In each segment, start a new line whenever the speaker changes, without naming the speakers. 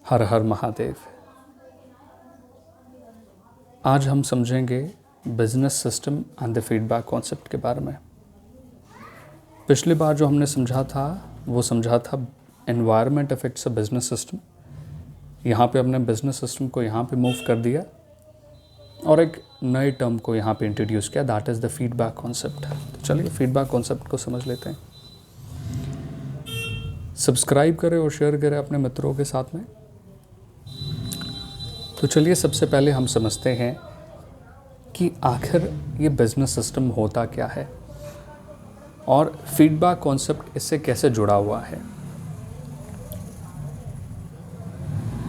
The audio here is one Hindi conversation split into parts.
हर हर महादेव। आज हम समझेंगे business system and the feedback concept के बारे में। पिछली बार जो हमने समझा था वो समझा था environment affects a business system. यहाँ पे हमने बिजनेस सिस्टम को यहाँ पे मूव कर दिया और एक नए टर्म को यहाँ पे इंट्रोड्यूस किया, that is the feedback concept. तो चलिए फीडबैक कॉन्सेप्ट को समझ लेते हैं। सब्सक्राइब करें और शेयर करें अपने मित्रों के साथ में। तो चलिए सबसे पहले हम समझते हैं कि आखिर ये बिजनेस सिस्टम होता क्या है और फीडबैक कॉन्सेप्ट इससे कैसे जुड़ा हुआ है।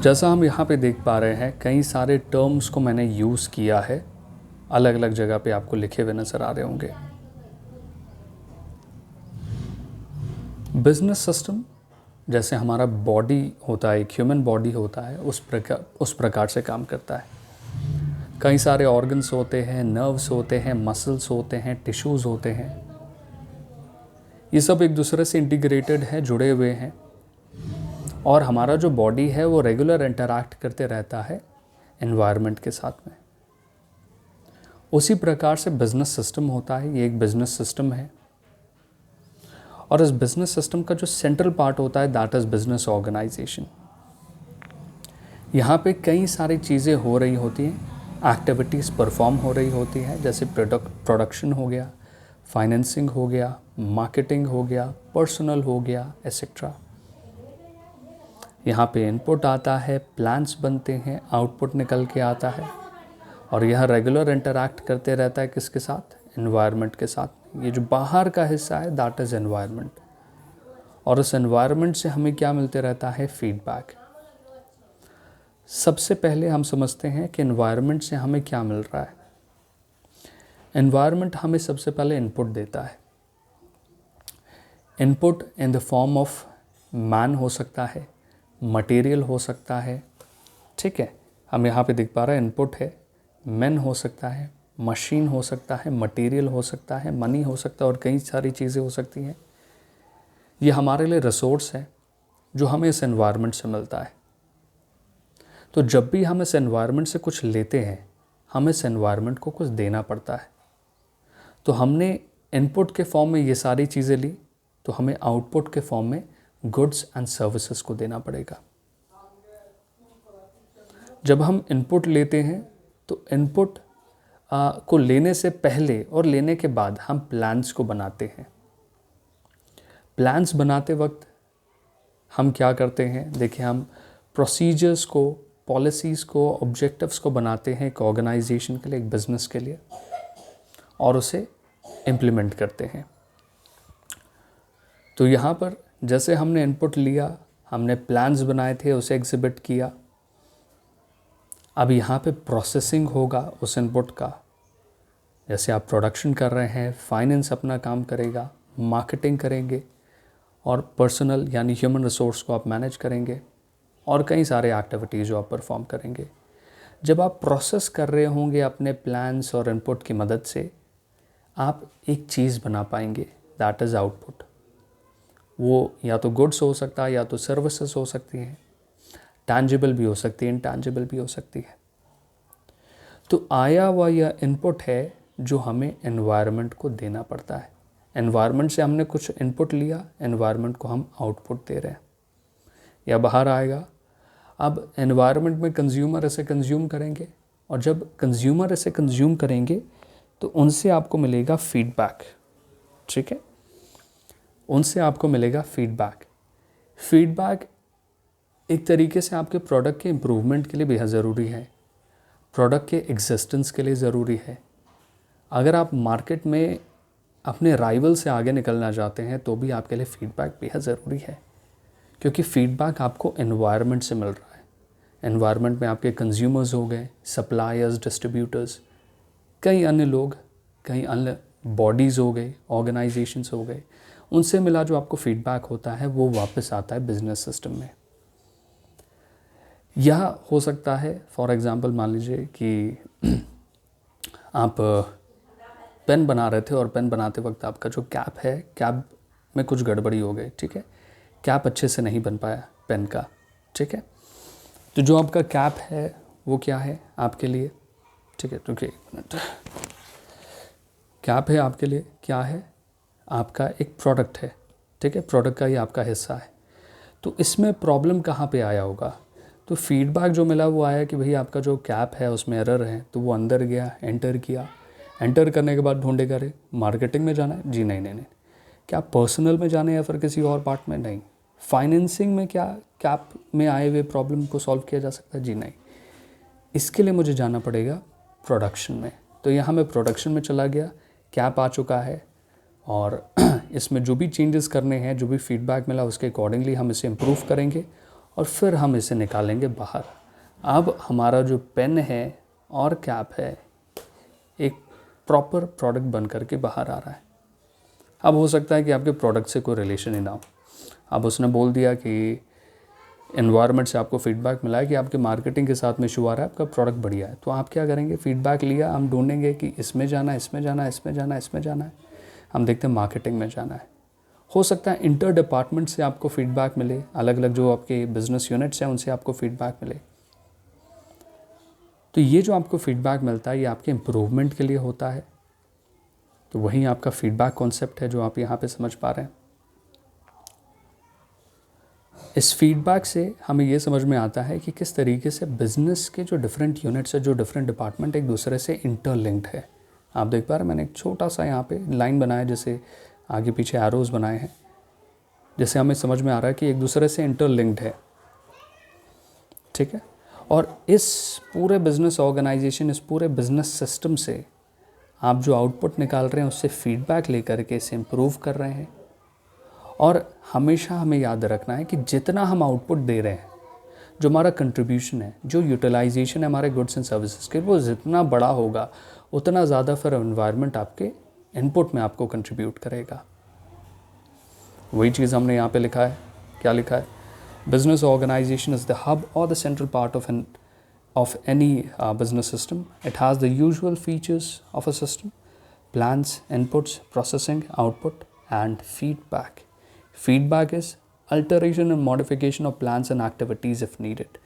जैसा हम यहाँ पे देख पा रहे हैं, कई सारे टर्म्स को मैंने यूज़ किया है, अलग अलग जगह पे आपको लिखे हुए नज़र आ रहे होंगे। बिजनेस सिस्टम जैसे हमारा बॉडी होता है, एक ह्यूमन बॉडी होता है, उस प्रकार से काम करता है। कई सारे ऑर्गन्स होते हैं, नर्व्स होते हैं, मसल्स होते हैं, टिश्यूज़ होते हैं। ये सब एक दूसरे से इंटीग्रेटेड है, जुड़े हुए हैं। और हमारा जो बॉडी है वो रेगुलर इंटरैक्ट करते रहता है एनवायरनमेंट के साथ में। उसी प्रकार से बिजनेस सिस्टम होता है, ये एक बिजनेस सिस्टम है। और इस बिजनेस सिस्टम का जो सेंट्रल पार्ट होता है दैट इज़ बिजनेस ऑर्गेनाइजेशन। यहाँ पे कई सारी चीज़ें हो रही होती हैं, एक्टिविटीज़ परफॉर्म हो रही होती है, जैसे प्रोडक्शन हो गया, फाइनेंसिंग हो गया, मार्केटिंग हो गया, पर्सनल हो गया, एसेट्रा। यहाँ पे इनपुट आता है, प्लान्स बनते हैं, आउटपुट निकल के आता है और यह रेगुलर इंटरैक्ट करते रहता है किसके साथ? एनवायरनमेंट के साथ। ये जो बाहर का हिस्सा है दैट इज़ एनवायरनमेंट। और उस एनवायरनमेंट से हमें क्या मिलते रहता है? फीडबैक। सबसे पहले हम समझते हैं कि एनवायरनमेंट से हमें क्या मिल रहा है। एनवायरनमेंट हमें सबसे पहले इनपुट देता है। Input in the form of man हो सकता है, मटेरियल हो सकता है, ठीक है। हम यहाँ पे देख पा रहे हैं इनपुट है, मैन हो सकता है, मशीन हो सकता है, मटेरियल हो सकता है, मनी हो सकता है और कई सारी चीज़ें हो सकती हैं। ये हमारे लिए रिसोर्स है जो हमें इस एनवायरनमेंट से मिलता है। तो जब भी हम इस एनवायरनमेंट से कुछ लेते हैं, हमें इस एनवायरनमेंट को कुछ देना पड़ता है। तो हमने इनपुट के फॉर्म में ये सारी चीज़ें ली, तो हमें आउटपुट के फॉर्म में गुड्स एंड सर्विसेज को देना पड़ेगा। जब हम इनपुट लेते हैं तो इनपुट को लेने से पहले और लेने के बाद हम प्लान्स को बनाते हैं। प्लान्स बनाते वक्त हम क्या करते हैं? देखिए, हम प्रोसीजर्स को, पॉलिसीज़ को, ऑब्जेक्टिव्स को बनाते हैं एक ऑर्गेनाइजेशन के लिए, एक बिज़नेस के लिए, और उसे इम्प्लीमेंट करते हैं। तो यहाँ पर जैसे हमने इनपुट लिया, हमने प्लान्स बनाए थे, उसे एग्जिबिट किया। अब यहाँ पे प्रोसेसिंग होगा उस इनपुट का। जैसे आप प्रोडक्शन कर रहे हैं, फाइनेंस अपना काम करेगा, मार्केटिंग करेंगे और पर्सनल यानी ह्यूमन रिसोर्स को आप मैनेज करेंगे और कई सारे एक्टिविटीज़ जो आप परफॉर्म करेंगे। जब आप प्रोसेस कर रहे होंगे अपने प्लान्स और इनपुट की मदद से, आप एक चीज़ बना पाएंगे, दैट इज़ आउटपुट। वो या तो गुड्स हो सकता है या तो सर्विसेज हो सकती हैं, टैंजिबल भी हो सकती है, इनटैंजिबल भी हो सकती है। तो आया हुआ यह इनपुट है जो हमें एनवायरनमेंट को देना पड़ता है। एनवायरनमेंट से हमने कुछ इनपुट लिया, एनवायरनमेंट को हम आउटपुट दे रहे हैं या बाहर आएगा। अब एनवायरनमेंट में कंज्यूमर इसे कंज्यूम करेंगे और जब कंज्यूमर इसे कंज्यूम करेंगे तो उनसे आपको मिलेगा फीडबैक, ठीक है। उनसे आपको मिलेगा फीडबैक। फीडबैक एक तरीके से आपके प्रोडक्ट के इम्प्रूवमेंट के लिए बेहद ज़रूरी है, प्रोडक्ट के एग्जिस्टेंस के लिए ज़रूरी है। अगर आप मार्केट में अपने राइवल से आगे निकलना चाहते हैं तो भी आपके लिए फ़ीडबैक बेहद ज़रूरी है, क्योंकि फ़ीडबैक आपको एनवायरनमेंट से मिल रहा है। एनवायरनमेंट में आपके कंज्यूमर्स हो गए, सप्लायर्स, डिस्ट्रीब्यूटर्स, कई अन्य लोग, कई अन्य बॉडीज़ हो गए, ऑर्गेनाइजेशंस हो गए, उनसे मिला जो आपको फ़ीडबैक होता है वो वापस आता है बिजनेस सिस्टम में। यह हो सकता है, फॉर एग्ज़ाम्पल मान लीजिए कि आप पेन बना रहे थे और पेन बनाते वक्त आपका जो कैप है, कैप में कुछ गड़बड़ी हो गई, ठीक है। कैप अच्छे से नहीं बन पाया पेन का, ठीक है। तो जो आपका कैप है वो क्या है आपके लिए, ठीक है, रुकिए एक मिनट। कैप है आपके लिए क्या है, आपका एक प्रोडक्ट है, ठीक है, प्रोडक्ट का ही आपका हिस्सा है। तो इसमें प्रॉब्लम कहाँ पे आया होगा, तो फीडबैक जो मिला वो आया कि भाई आपका जो कैप है उसमें एरर है, तो वो अंदर गया, एंटर किया, एंटर करने के बाद ढूंढेगा रे मार्केटिंग में जाना है, जी नहीं नहीं नहीं, क्या पर्सनल में जाना है या फिर किसी और पार्ट में, नहीं, फाइनेंसिंग में क्या कैप में आए हुए प्रॉब्लम को सॉल्व किया जा सकता है, जी नहीं, इसके लिए मुझे जाना पड़ेगा प्रोडक्शन में। तो यहाँ मैं प्रोडक्शन में चला गया, कैप आ चुका है, और इसमें जो भी चेंजेस करने हैं, जो भी फीडबैक मिला उसके अकॉर्डिंगली हम इसे इम्प्रूव करेंगे और फिर हम इसे निकालेंगे बाहर। अब हमारा जो पेन है और कैप है एक प्रॉपर प्रोडक्ट बन करके बाहर आ रहा है। अब हो सकता है कि आपके प्रोडक्ट से कोई रिलेशन ही ना हो, अब उसने बोल दिया कि एनवायरनमेंट से आपको फीडबैक मिला है कि आपके मार्केटिंग के साथ में इशू आ रहा है, आपका प्रोडक्ट बढ़िया है, तो आप क्या करेंगे, फीडबैक लिया, हम ढूंढेंगे कि इसमें जाना है, इसमें जाना है, इसमें जाना है, इसमें जाना है, हम देखते हैं मार्केटिंग में जाना है। हो सकता है इंटर डिपार्टमेंट से आपको फीडबैक मिले, अलग अलग जो आपके बिजनेस यूनिट्स हैं उनसे आपको फीडबैक मिले। तो ये जो आपको फीडबैक मिलता है ये आपके इम्प्रूवमेंट के लिए होता है। तो वही आपका फीडबैक कॉन्सेप्ट है जो आप यहाँ पे समझ पा रहे हैं। इस फीडबैक से हमें ये समझ में आता है कि किस तरीके से बिजनेस के जो डिफरेंट यूनिट्स है, जो डिफरेंट डिपार्टमेंट एक दूसरे से इंटरलिंक्ड है। आप देख पा रहे हैं मैंने एक छोटा सा यहाँ पे लाइन बनाया, जैसे आगे पीछे एरोज बनाए हैं, जैसे हमें समझ में आ रहा है कि एक दूसरे से इंटरलिंक्ड है, ठीक है। और इस पूरे बिजनेस ऑर्गेनाइजेशन, इस पूरे बिजनेस सिस्टम से आप जो आउटपुट निकाल रहे हैं उससे फीडबैक लेकर के इसे इम्प्रूव कर रहे हैं। और हमेशा हमें याद रखना है कि जितना हम आउटपुट दे रहे हैं, जो हमारा कंट्रीब्यूशन है, जो यूटिलाइजेशन है हमारे गुड्स एंड सर्विसेज के, वो जितना बड़ा होगा उतना ज़्यादा फिर एनवायरनमेंट आपके इनपुट में आपको कंट्रीब्यूट करेगा। वही चीज़ हमने यहाँ पे लिखा है, क्या लिखा है, business organisation is the hub और the central part of any business system. It has the usual features of a system: plans, inputs, processing, output, and feedback. Feedback is alteration and modification of plans and activities if needed.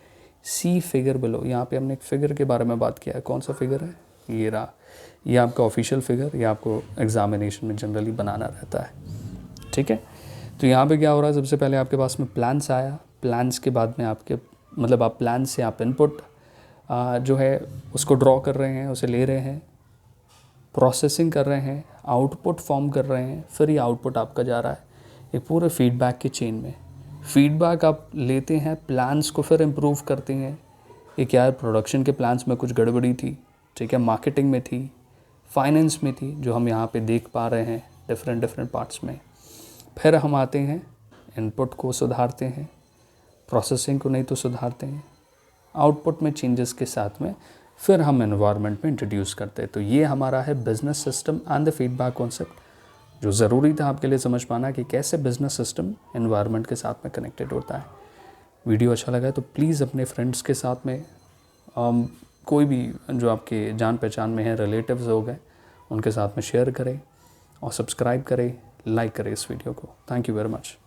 See figure below. यहाँ पे हमने एक फिगर के बारे में बात किया है। कौन सा फिगर है, ये रहा, ये आपका ऑफिशियल फिगर, ये आपको एग्जामिनेशन में जनरली बनाना रहता है, ठीक है। तो यहाँ पे क्या हो रहा है, सबसे पहले आपके पास में प्लान्स आया, प्लान्स के बाद में आपके मतलब आप प्लान से आप इनपुट जो है उसको ड्रॉ कर रहे हैं, उसे ले रहे हैं, प्रोसेसिंग कर रहे हैं, आउटपुट फॉर्म कर रहे हैं, फिर ये आउटपुट आपका जा रहा है एक पूरे फीडबैक की चेन में। फीडबैक आप लेते हैं, प्लान्स को फिर इम्प्रूव करते हैं। ये क्या है, प्रोडक्शन के प्लान्स में कुछ गड़बड़ी थी, ठीक है, मार्केटिंग में थी, फाइनेंस में थी, जो हम यहाँ पे देख पा रहे हैं डिफरेंट पार्ट्स में। फिर हम आते हैं, इनपुट को सुधारते हैं, प्रोसेसिंग को नहीं तो सुधारते हैं, आउटपुट में चेंजेस के साथ में फिर हम एनवायरनमेंट में इंट्रोड्यूस करते हैं। तो ये हमारा है business system and the feedback concept, जो ज़रूरी था आपके लिए समझ पाना कि कैसे बिजनेस सिस्टम एनवायरनमेंट के साथ में कनेक्टेड होता है। वीडियो अच्छा लगा तो प्लीज़ अपने फ्रेंड्स के साथ में कोई भी जो आपके जान पहचान में है, रिलेटिव्स हो गए, उनके साथ में शेयर करें और सब्सक्राइब करें, लाइक करें इस वीडियो को। Thank you very much.